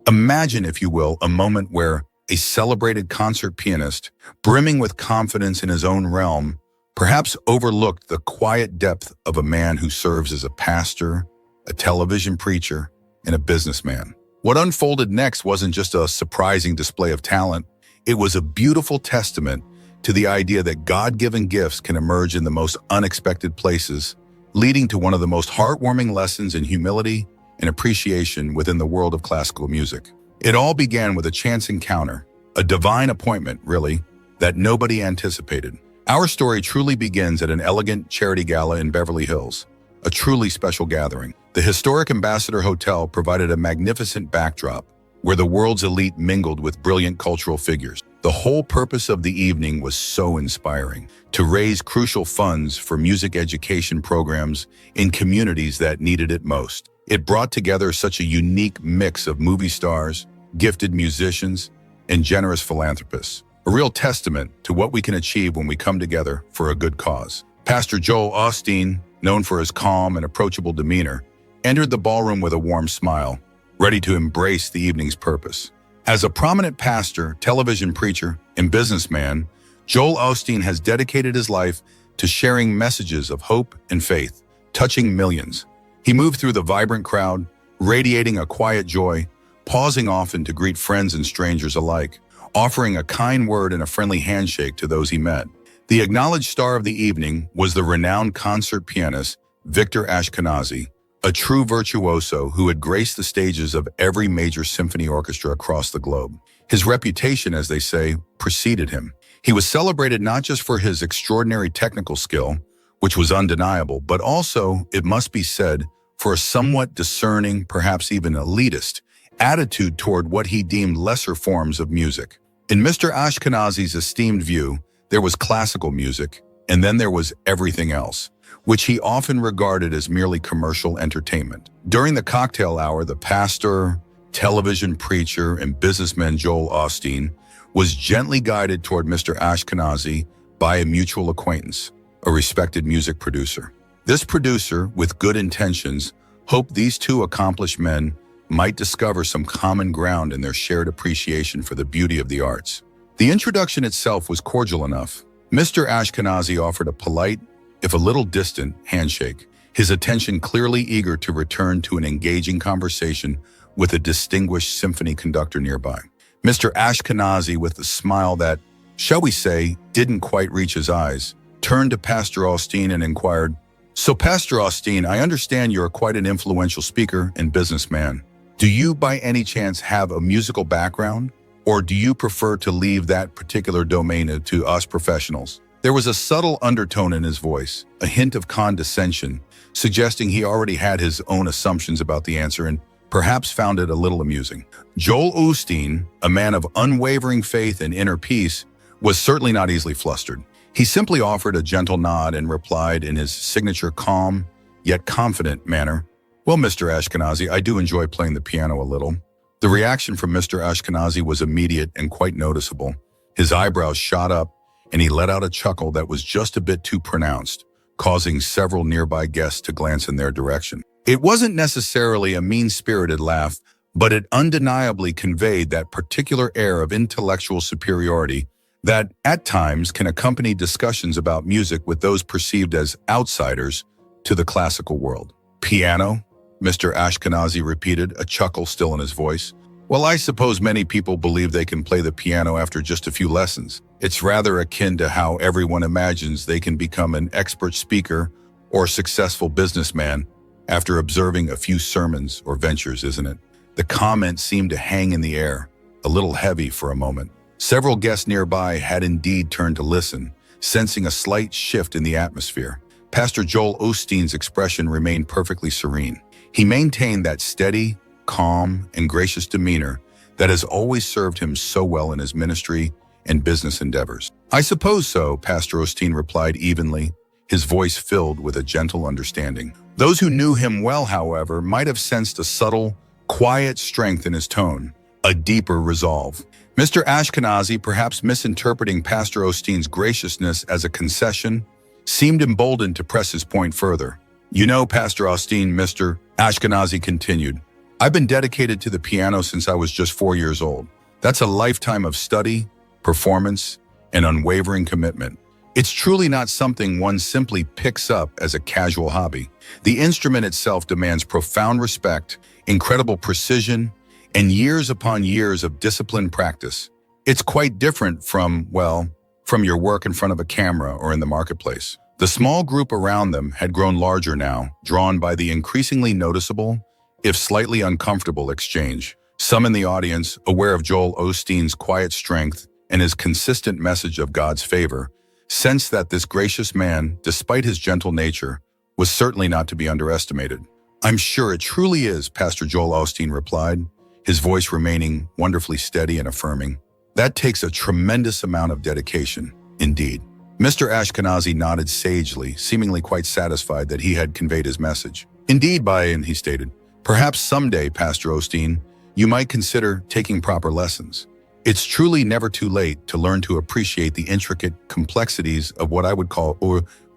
Imagine, if you will, a moment where a celebrated concert pianist, brimming with confidence in his own realm, perhaps overlooked the quiet depth of a man who serves as a pastor, a television preacher, and a businessman. What unfolded next wasn't just a surprising display of talent, it was a beautiful testament to the idea that God-given gifts can emerge in the most unexpected places, leading to one of the most heartwarming lessons in humility and appreciation within the world of classical music. It all began with a chance encounter, a divine appointment, really, that nobody anticipated. Our story truly begins at an elegant charity gala in Beverly Hills, a truly special gathering. The historic Ambassador Hotel provided a magnificent backdrop where the world's elite mingled with brilliant cultural figures. The whole purpose of the evening was so inspiring: to raise crucial funds for music education programs in communities that needed it most. It brought together such a unique mix of movie stars, gifted musicians, and generous philanthropists. A real testament to what we can achieve when we come together for a good cause. Pastor Joel Osteen, known for his calm and approachable demeanor, entered the ballroom with a warm smile, ready to embrace the evening's purpose. As a prominent pastor, television preacher, and businessman, Joel Osteen has dedicated his life to sharing messages of hope and faith, touching millions. He moved through the vibrant crowd, radiating a quiet joy, pausing often to greet friends and strangers alike, offering a kind word and a friendly handshake to those he met. The acknowledged star of the evening was the renowned concert pianist, Ashkenazi, a true virtuoso who had graced the stages of every major symphony orchestra across the globe. His reputation, as they say, preceded him. He was celebrated not just for his extraordinary technical skill, which was undeniable, but also, it must be said, for a somewhat discerning, perhaps even elitist, attitude toward what he deemed lesser forms of music. In Mr. Ashkenazi's esteemed view, there was classical music, and then there was everything else, which he often regarded as merely commercial entertainment. During the cocktail hour, the pastor, television preacher, and businessman Joel Osteen was gently guided toward Mr. Ashkenazi by a mutual acquaintance, a respected music producer. This producer, with good intentions, hoped these two accomplished men might discover some common ground in their shared appreciation for the beauty of the arts. The introduction itself was cordial enough. Mr. Ashkenazi offered a polite, if a little distant, handshake, his attention clearly eager to return to an engaging conversation with a distinguished symphony conductor nearby. Mr. Ashkenazi, with a smile that, shall we say, didn't quite reach his eyes, turned to Pastor Osteen and inquired, "So, Pastor Osteen, I understand you're quite an influential speaker and businessman. Do you by any chance have a musical background, or do you prefer to leave that particular domain to us professionals?" There was a subtle undertone in his voice, a hint of condescension, suggesting he already had his own assumptions about the answer and perhaps found it a little amusing. Joel Osteen, a man of unwavering faith and inner peace, was certainly not easily flustered. He simply offered a gentle nod and replied in his signature calm, yet confident manner, "Well, Mr. Ashkenazi, I do enjoy playing the piano a little." The reaction from Mr. Ashkenazi was immediate and quite noticeable. His eyebrows shot up, and he let out a chuckle that was just a bit too pronounced, causing several nearby guests to glance in their direction. It wasn't necessarily a mean-spirited laugh, but it undeniably conveyed that particular air of intellectual superiority that, at times, can accompany discussions about music with those perceived as outsiders to the classical world. "Piano?" Mr. Ashkenazi repeated, a chuckle still in his voice. "Well, I suppose many people believe they can play the piano after just a few lessons. It's rather akin to how everyone imagines they can become an expert speaker or successful businessman after observing a few sermons or ventures, isn't it?" The comment seemed to hang in the air, a little heavy for a moment. Several guests nearby had indeed turned to listen, sensing a slight shift in the atmosphere. Pastor Joel Osteen's expression remained perfectly serene. He maintained that steady, calm, and gracious demeanor that has always served him so well in his ministry and business endeavors. "I suppose so," Pastor Osteen replied evenly, his voice filled with a gentle understanding. Those who knew him well, however, might have sensed a subtle, quiet strength in his tone, a deeper resolve. Mr. Ashkenazi, perhaps misinterpreting Pastor Osteen's graciousness as a concession, seemed emboldened to press his point further. "You know, Pastor Osteen," Mr. Ashkenazi continued, I've been dedicated to the piano since I was just 4 years old. That's a lifetime of study, performance, and unwavering commitment. It's truly not something one simply picks up as a casual hobby. The instrument itself demands profound respect, incredible precision, and years upon years of disciplined practice. It's quite different from your work in front of a camera or in the marketplace. The small group around them had grown larger now, drawn by the increasingly noticeable, if slightly uncomfortable exchange. Some in the audience, aware of Joel Osteen's quiet strength and his consistent message of God's favor, sensed that this gracious man, despite his gentle nature, was certainly not to be underestimated. "I'm sure it truly is," Pastor Joel Osteen replied, his voice remaining wonderfully steady and affirming. "That takes a tremendous amount of dedication, indeed." Mr. Ashkenazi nodded sagely, seemingly quite satisfied that he had conveyed his message. "Indeed, he stated. "Perhaps someday, Pastor Osteen, you might consider taking proper lessons. It's truly never too late to learn to appreciate the intricate complexities of what I would call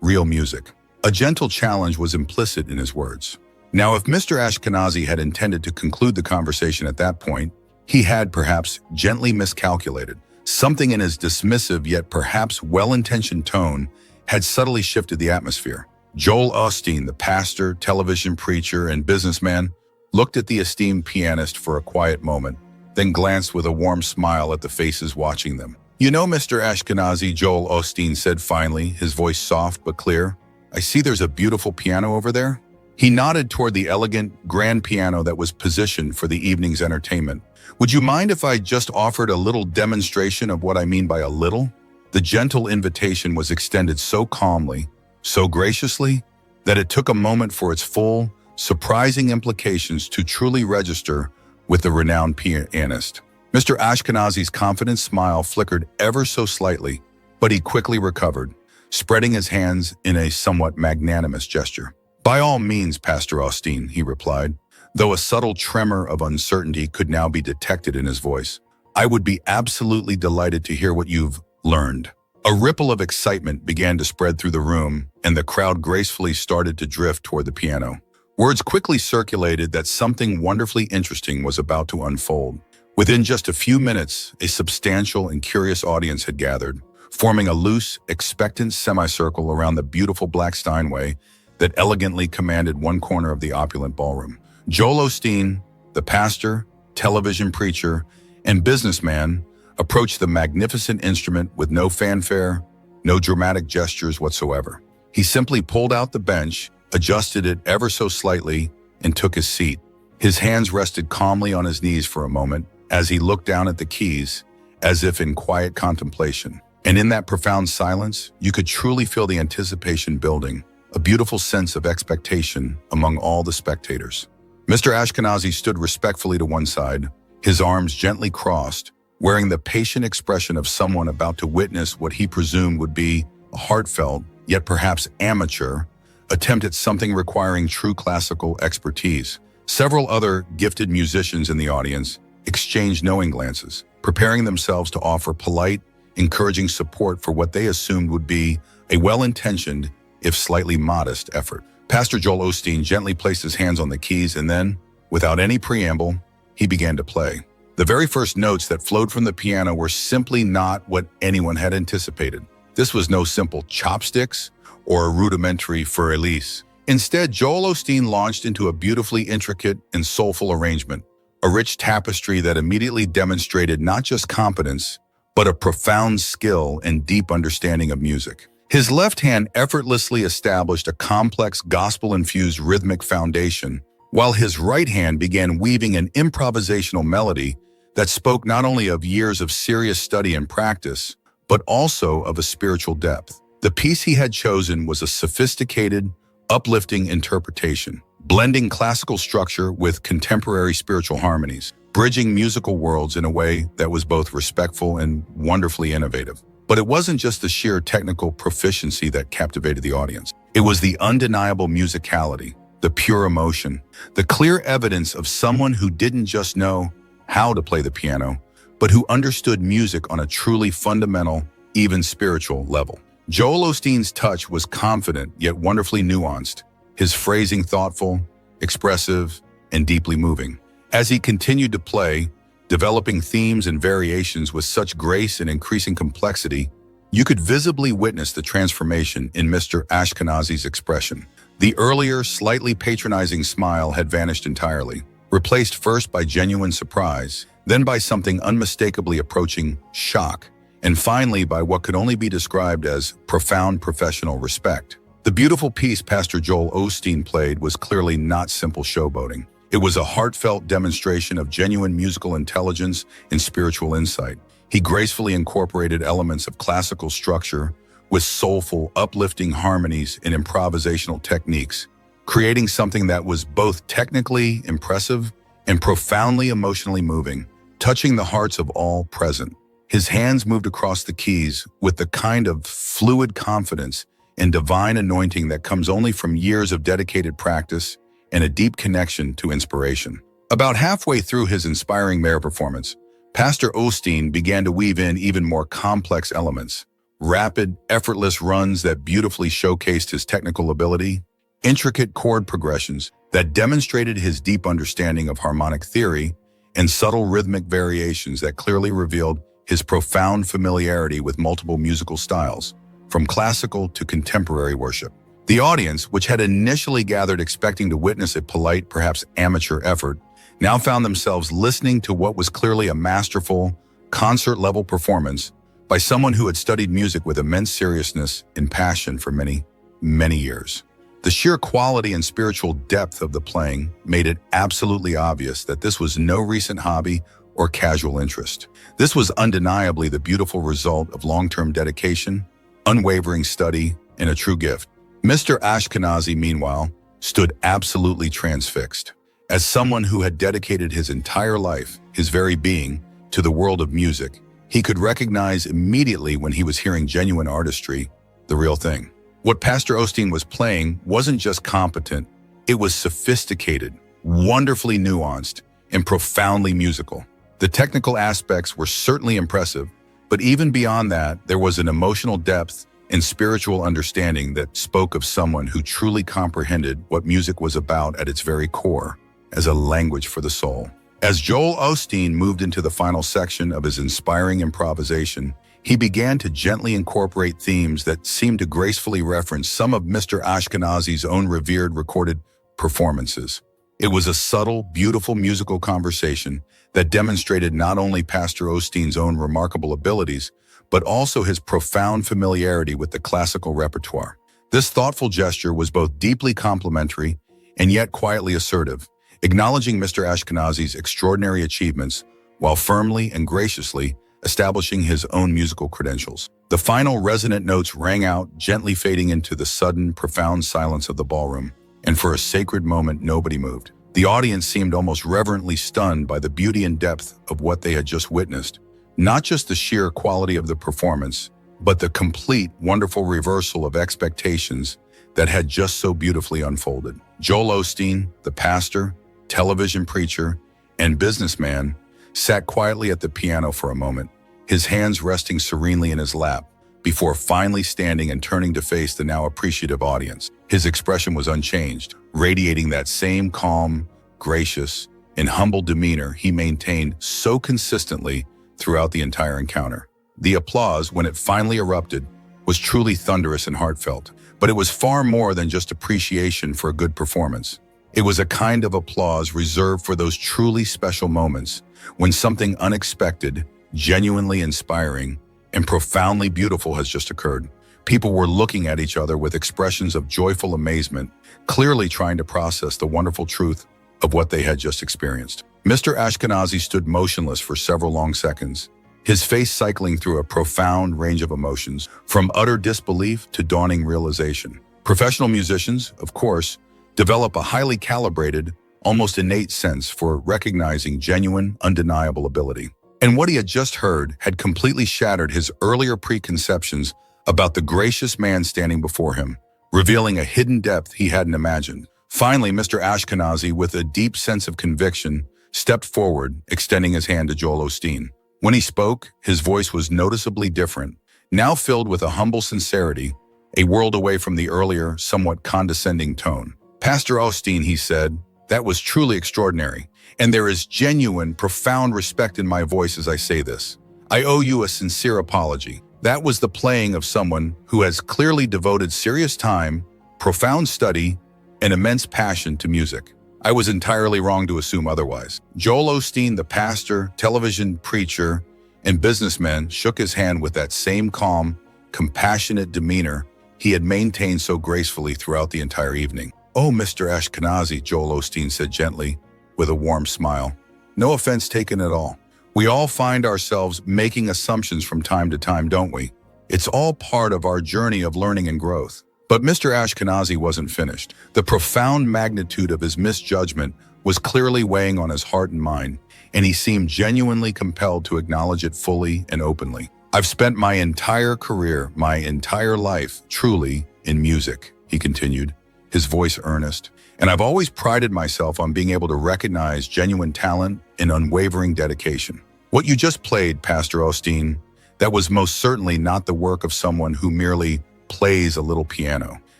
real music." A gentle challenge was implicit in his words. Now, if Mr. Ashkenazi had intended to conclude the conversation at that point, he had perhaps gently miscalculated. Something in his dismissive yet perhaps well-intentioned tone had subtly shifted the atmosphere. Joel Osteen, the pastor, television preacher, and businessman, looked at the esteemed pianist for a quiet moment, then glanced with a warm smile at the faces watching them. "You know, Mr. Ashkenazi," Joel Osteen said finally, his voice soft but clear, "I see there's a beautiful piano over there." He nodded toward the elegant, grand piano that was positioned for the evening's entertainment. "Would you mind if I just offered a little demonstration of what I mean by a little?" The gentle invitation was extended so calmly, so graciously, that it took a moment for its full, surprising implications to truly register with the renowned pianist. Mr. Ashkenazi's confident smile flickered ever so slightly, but he quickly recovered, spreading his hands in a somewhat magnanimous gesture. "By all means, Pastor Osteen," he replied, though a subtle tremor of uncertainty could now be detected in his voice. "I would be absolutely delighted to hear what you've learned." A ripple of excitement began to spread through the room, and the crowd gracefully started to drift toward the piano. Words quickly circulated that something wonderfully interesting was about to unfold. Within just a few minutes, a substantial and curious audience had gathered, forming a loose, expectant semicircle around the beautiful black Steinway that elegantly commanded one corner of the opulent ballroom. Joel Osteen, the pastor, television preacher, and businessman, approached the magnificent instrument with no fanfare, no dramatic gestures whatsoever. He simply pulled out the bench, adjusted it ever so slightly, and took his seat. His hands rested calmly on his knees for a moment as he looked down at the keys, as if in quiet contemplation. And in that profound silence, you could truly feel the anticipation building, a beautiful sense of expectation among all the spectators. Mr. Ashkenazi stood respectfully to one side, his arms gently crossed, wearing the patient expression of someone about to witness what he presumed would be a heartfelt, yet perhaps amateur, attempt at something requiring true classical expertise. Several other gifted musicians in the audience exchanged knowing glances, preparing themselves to offer polite, encouraging support for what they assumed would be a well-intentioned, if slightly modest, effort. Pastor Joel Osteen gently placed his hands on the keys and then, without any preamble, he began to play. The very first notes that flowed from the piano were simply not what anyone had anticipated. This was no simple chopsticks or a rudimentary fur-elise. Instead, Joel Osteen launched into a beautifully intricate and soulful arrangement, a rich tapestry that immediately demonstrated not just competence, but a profound skill and deep understanding of music. His left hand effortlessly established a complex gospel-infused rhythmic foundation, while his right hand began weaving an improvisational melody that spoke not only of years of serious study and practice, but also of a spiritual depth. The piece he had chosen was a sophisticated, uplifting interpretation, blending classical structure with contemporary spiritual harmonies, bridging musical worlds in a way that was both respectful and wonderfully innovative. But it wasn't just the sheer technical proficiency that captivated the audience. It was the undeniable musicality, the pure emotion, the clear evidence of someone who didn't just know how to play the piano, but who understood music on a truly fundamental, even spiritual level. Joel Osteen's touch was confident yet wonderfully nuanced, his phrasing thoughtful, expressive, and deeply moving. As he continued to play, developing themes and variations with such grace and increasing complexity, you could visibly witness the transformation in Mr. Ashkenazi's expression. The earlier, slightly patronizing smile had vanished entirely, replaced first by genuine surprise, then by something unmistakably approaching shock, and finally by what could only be described as profound professional respect. The beautiful piece Pastor Joel Osteen played was clearly not simple showboating. It was a heartfelt demonstration of genuine musical intelligence and spiritual insight. He gracefully incorporated elements of classical structure with soulful, uplifting harmonies and improvisational techniques, creating something that was both technically impressive and profoundly emotionally moving, touching the hearts of all present. His hands moved across the keys with the kind of fluid confidence and divine anointing that comes only from years of dedicated practice and a deep connection to inspiration. About halfway through his inspiring Mayor performance, Pastor Osteen began to weave in even more complex elements. Rapid, effortless runs that beautifully showcased his technical ability, intricate chord progressions that demonstrated his deep understanding of harmonic theory, and subtle rhythmic variations that clearly revealed his profound familiarity with multiple musical styles, from classical to contemporary worship. The audience, which had initially gathered expecting to witness a polite, perhaps amateur effort, now found themselves listening to what was clearly a masterful, concert-level performance by someone who had studied music with immense seriousness and passion for many, many years. The sheer quality and spiritual depth of the playing made it absolutely obvious that this was no recent hobby or casual interest. This was undeniably the beautiful result of long-term dedication, unwavering study, and a true gift. Mr. Ashkenazi, meanwhile, stood absolutely transfixed. As someone who had dedicated his entire life, his very being, to the world of music, he could recognize immediately when he was hearing genuine artistry, the real thing. What Pastor Osteen was playing wasn't just competent, it was sophisticated, wonderfully nuanced, and profoundly musical. The technical aspects were certainly impressive, but even beyond that, there was an emotional depth and spiritual understanding that spoke of someone who truly comprehended what music was about at its very core, as a language for the soul. As Joel Osteen moved into the final section of his inspiring improvisation, he began to gently incorporate themes that seemed to gracefully reference some of Mr. Ashkenazi's own revered recorded performances. It was a subtle, beautiful musical conversation that demonstrated not only Pastor Osteen's own remarkable abilities, but also his profound familiarity with the classical repertoire. This thoughtful gesture was both deeply complimentary and yet quietly assertive, acknowledging Mr. Ashkenazi's extraordinary achievements while firmly and graciously establishing his own musical credentials. The final resonant notes rang out, gently fading into the sudden, profound silence of the ballroom, and for a sacred moment nobody moved. The audience seemed almost reverently stunned by the beauty and depth of what they had just witnessed. Not just the sheer quality of the performance, but the complete, wonderful reversal of expectations that had just so beautifully unfolded. Joel Osteen, the pastor, television preacher, and businessman, sat quietly at the piano for a moment, his hands resting serenely in his lap, before finally standing and turning to face the now appreciative audience. His expression was unchanged, radiating that same calm, gracious, and humble demeanor he maintained so consistently throughout the entire encounter. The applause, when it finally erupted, was truly thunderous and heartfelt, but it was far more than just appreciation for a good performance. It was a kind of applause reserved for those truly special moments when something unexpected, genuinely inspiring, and profoundly beautiful has just occurred. People were looking at each other with expressions of joyful amazement, clearly trying to process the wonderful truth of what they had just experienced. Mr. Ashkenazi stood motionless for several long seconds, his face cycling through a profound range of emotions, from utter disbelief to dawning realization. Professional musicians, of course, develop a highly calibrated, almost innate sense for recognizing genuine, undeniable ability. And what he had just heard had completely shattered his earlier preconceptions about the gracious man standing before him, revealing a hidden depth he hadn't imagined. Finally, Mr. Ashkenazi, with a deep sense of conviction, stepped forward, extending his hand to Joel Osteen. When he spoke, his voice was noticeably different, now filled with a humble sincerity, a world away from the earlier, somewhat condescending tone. "Pastor Osteen," he said, "that was truly extraordinary. And there is genuine, profound respect in my voice as I say this. I owe you a sincere apology. That was the playing of someone who has clearly devoted serious time, profound study, and immense passion to music. I was entirely wrong to assume otherwise. Joel Osteen, the pastor, television preacher, and businessman, shook his hand with that same calm, compassionate demeanor he had maintained so gracefully throughout the entire evening. "Oh, Mr. Ashkenazi," Joel Osteen said gently, with a warm smile. "No offense taken at all. We all find ourselves making assumptions from time to time, don't we? It's all part of our journey of learning and growth." But Mr. Ashkenazi wasn't finished. The profound magnitude of his misjudgment was clearly weighing on his heart and mind, and he seemed genuinely compelled to acknowledge it fully and openly. "I've spent my entire career, my entire life, truly, in music," he continued, his voice earnest. "And I've always prided myself on being able to recognize genuine talent and unwavering dedication. What you just played, Pastor Osteen, that was most certainly not the work of someone who merely plays a little piano.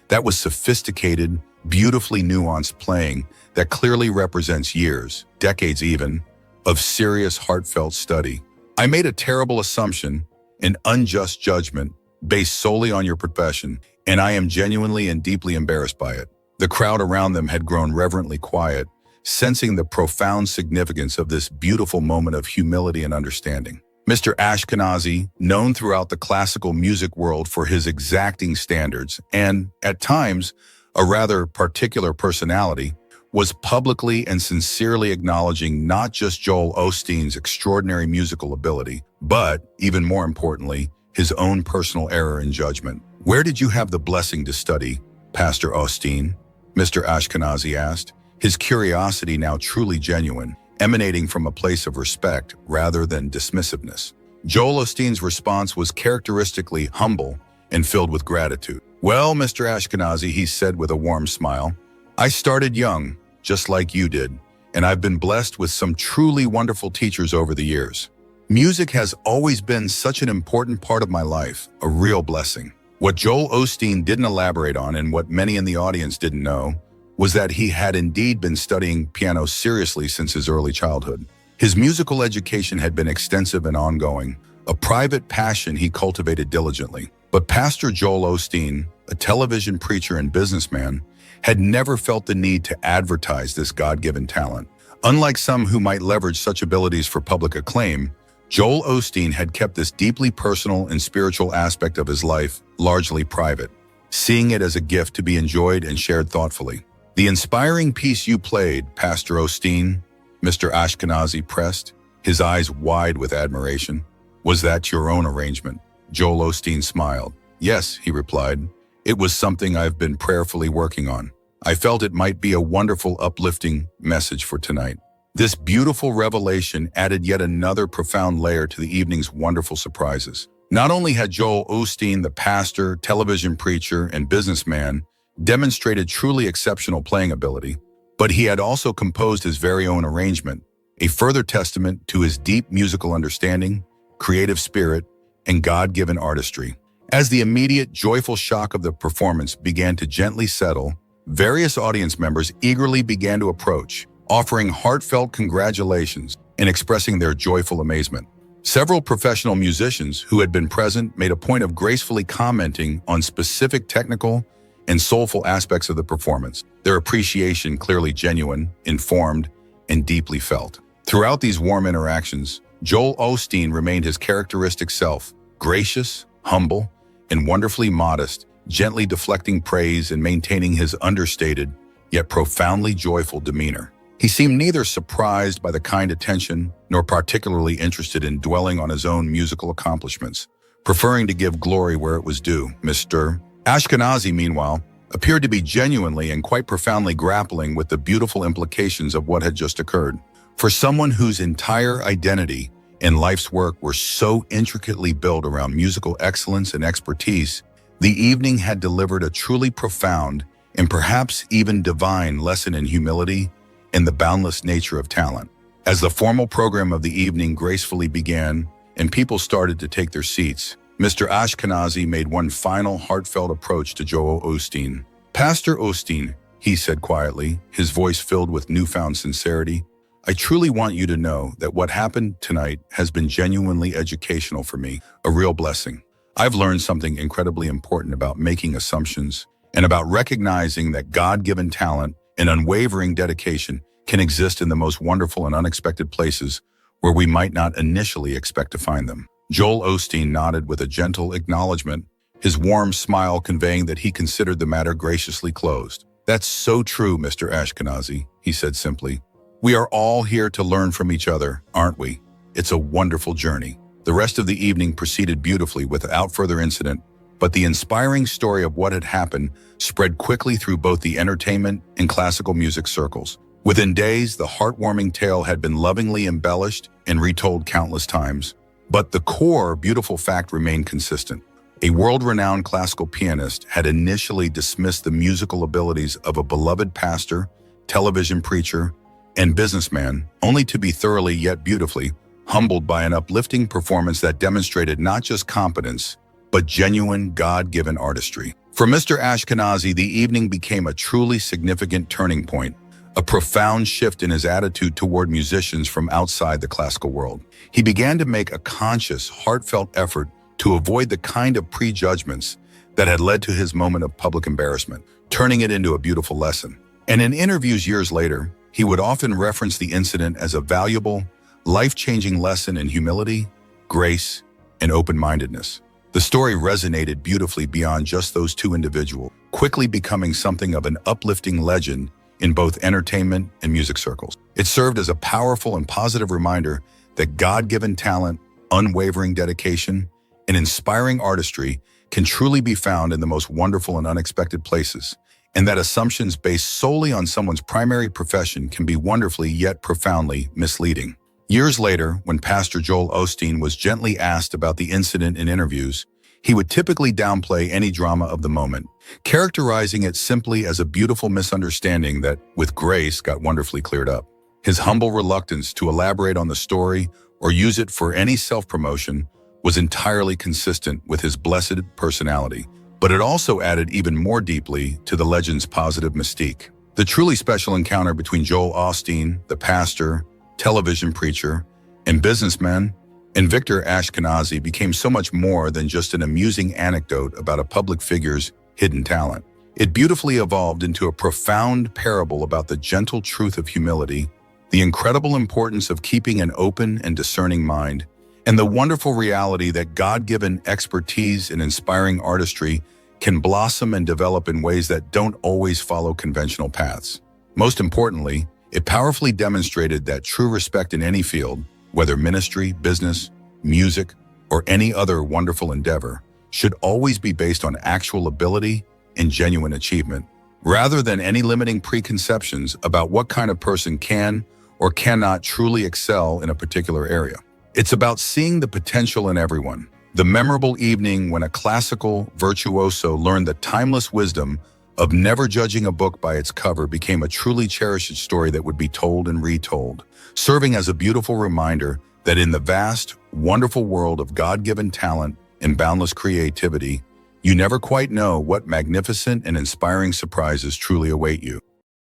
That was sophisticated, beautifully nuanced playing that clearly represents years, decades even, of serious, heartfelt study. I made a terrible assumption, an unjust judgment, based solely on your profession, and I am genuinely and deeply embarrassed by it." The crowd around them had grown reverently quiet, sensing the profound significance of this beautiful moment of humility and understanding. Mr. Ashkenazi, known throughout the classical music world for his exacting standards and, at times, a rather particular personality, was publicly and sincerely acknowledging not just Joel Osteen's extraordinary musical ability, but, even more importantly, his own personal error in judgment. "Where did you have the blessing to study, Pastor Osteen?" Mr. Ashkenazi asked, his curiosity now truly genuine, emanating from a place of respect rather than dismissiveness. Joel Osteen's response was characteristically humble and filled with gratitude. "Well, Mr. Ashkenazi," he said with a warm smile, "I started young, just like you did, and I've been blessed with some truly wonderful teachers over the years. Music has always been such an important part of my life, a real blessing." What Joel Osteen didn't elaborate on, and what many in the audience didn't know, was that he had indeed been studying piano seriously since his early childhood. His musical education had been extensive and ongoing, a private passion he cultivated diligently. But Pastor Joel Osteen, a television preacher and businessman, had never felt the need to advertise this God-given talent. Unlike some who might leverage such abilities for public acclaim, Joel Osteen had kept this deeply personal and spiritual aspect of his life largely private, seeing it as a gift to be enjoyed and shared thoughtfully. "The inspiring piece you played, Pastor Osteen," Mr. Ashkenazi pressed, his eyes wide with admiration. "Was that your own arrangement?" Joel Osteen smiled. "Yes," he replied. "It was something I've been prayerfully working on. I felt it might be a wonderful, uplifting message for tonight." This beautiful revelation added yet another profound layer to the evening's wonderful surprises. Not only had Joel Osteen, the pastor, television preacher, and businessman, demonstrated truly exceptional playing ability, but he had also composed his very own arrangement, a further testament to his deep musical understanding, creative spirit, and God-given artistry. As the immediate, joyful shock of the performance began to gently settle, various audience members eagerly began to approach, offering heartfelt congratulations and expressing their joyful amazement. Several professional musicians who had been present made a point of gracefully commenting on specific technical and soulful aspects of the performance, their appreciation clearly genuine, informed, and deeply felt. Throughout these warm interactions, Joel Osteen remained his characteristic self, gracious, humble, and wonderfully modest, gently deflecting praise and maintaining his understated, yet profoundly joyful demeanor. He seemed neither surprised by the kind attention nor particularly interested in dwelling on his own musical accomplishments, preferring to give glory where it was due. Mr. Ashkenazi, meanwhile, appeared to be genuinely and quite profoundly grappling with the beautiful implications of what had just occurred. For someone whose entire identity and life's work were so intricately built around musical excellence and expertise, the evening had delivered a truly profound and perhaps even divine lesson in humility and the boundless nature of talent. As the formal program of the evening gracefully began and people started to take their seats, Mr. Ashkenazi made one final heartfelt approach to Joel Osteen. "Pastor Osteen," he said quietly, his voice filled with newfound sincerity, I truly want you to know that what happened tonight has been genuinely educational for me, a real blessing. I've learned something incredibly important about making assumptions and about recognizing that God-given talent and unwavering dedication can exist in the most wonderful and unexpected places where we might not initially expect to find them. Joel Osteen nodded with a gentle acknowledgement, his warm smile conveying that he considered the matter graciously closed. "That's so true, Mr. Ashkenazi," he said simply. "We are all here to learn from each other, aren't we? It's a wonderful journey." The rest of the evening proceeded beautifully without further incident, but the inspiring story of what had happened spread quickly through both the entertainment and classical music circles. Within days, the heartwarming tale had been lovingly embellished and retold countless times, but the core beautiful fact remained consistent. A world-renowned classical pianist had initially dismissed the musical abilities of a beloved pastor, television preacher, and businessman, only to be thoroughly yet beautifully humbled by an uplifting performance that demonstrated not just competence, but genuine God-given artistry. For Mr. Ashkenazi, the evening became a truly significant turning point, a profound shift in his attitude toward musicians from outside the classical world. He began to make a conscious, heartfelt effort to avoid the kind of prejudgments that had led to his moment of public embarrassment, turning it into a beautiful lesson. And in interviews years later, he would often reference the incident as a valuable, life-changing lesson in humility, grace, and open-mindedness. The story resonated beautifully beyond just those two individuals, quickly becoming something of an uplifting legend in both entertainment and music circles. It served as a powerful and positive reminder that God-given talent, unwavering dedication, and inspiring artistry can truly be found in the most wonderful and unexpected places, and that assumptions based solely on someone's primary profession can be wonderfully yet profoundly misleading. Years later, when Pastor Joel Osteen was gently asked about the incident in interviews, he would typically downplay any drama of the moment, characterizing it simply as a beautiful misunderstanding that, with grace, got wonderfully cleared up. His humble reluctance to elaborate on the story or use it for any self-promotion was entirely consistent with his blessed personality, but it also added even more deeply to the legend's positive mystique. The truly special encounter between Joel Osteen, the pastor, television preacher, and businessman, and Victor Ashkenazi became so much more than just an amusing anecdote about a public figure's hidden talent. It beautifully evolved into a profound parable about the gentle truth of humility, the incredible importance of keeping an open and discerning mind, and the wonderful reality that God-given expertise and inspiring artistry can blossom and develop in ways that don't always follow conventional paths. Most importantly, it powerfully demonstrated that true respect in any field, whether ministry, business, music, or any other wonderful endeavor, should always be based on actual ability and genuine achievement, rather than any limiting preconceptions about what kind of person can or cannot truly excel in a particular area. It's about seeing the potential in everyone. The memorable evening when a classical virtuoso learned the timeless wisdom of never judging a book by its cover became a truly cherished story that would be told and retold, serving as a beautiful reminder that in the vast, wonderful world of God-given talent and boundless creativity, you never quite know what magnificent and inspiring surprises truly await you.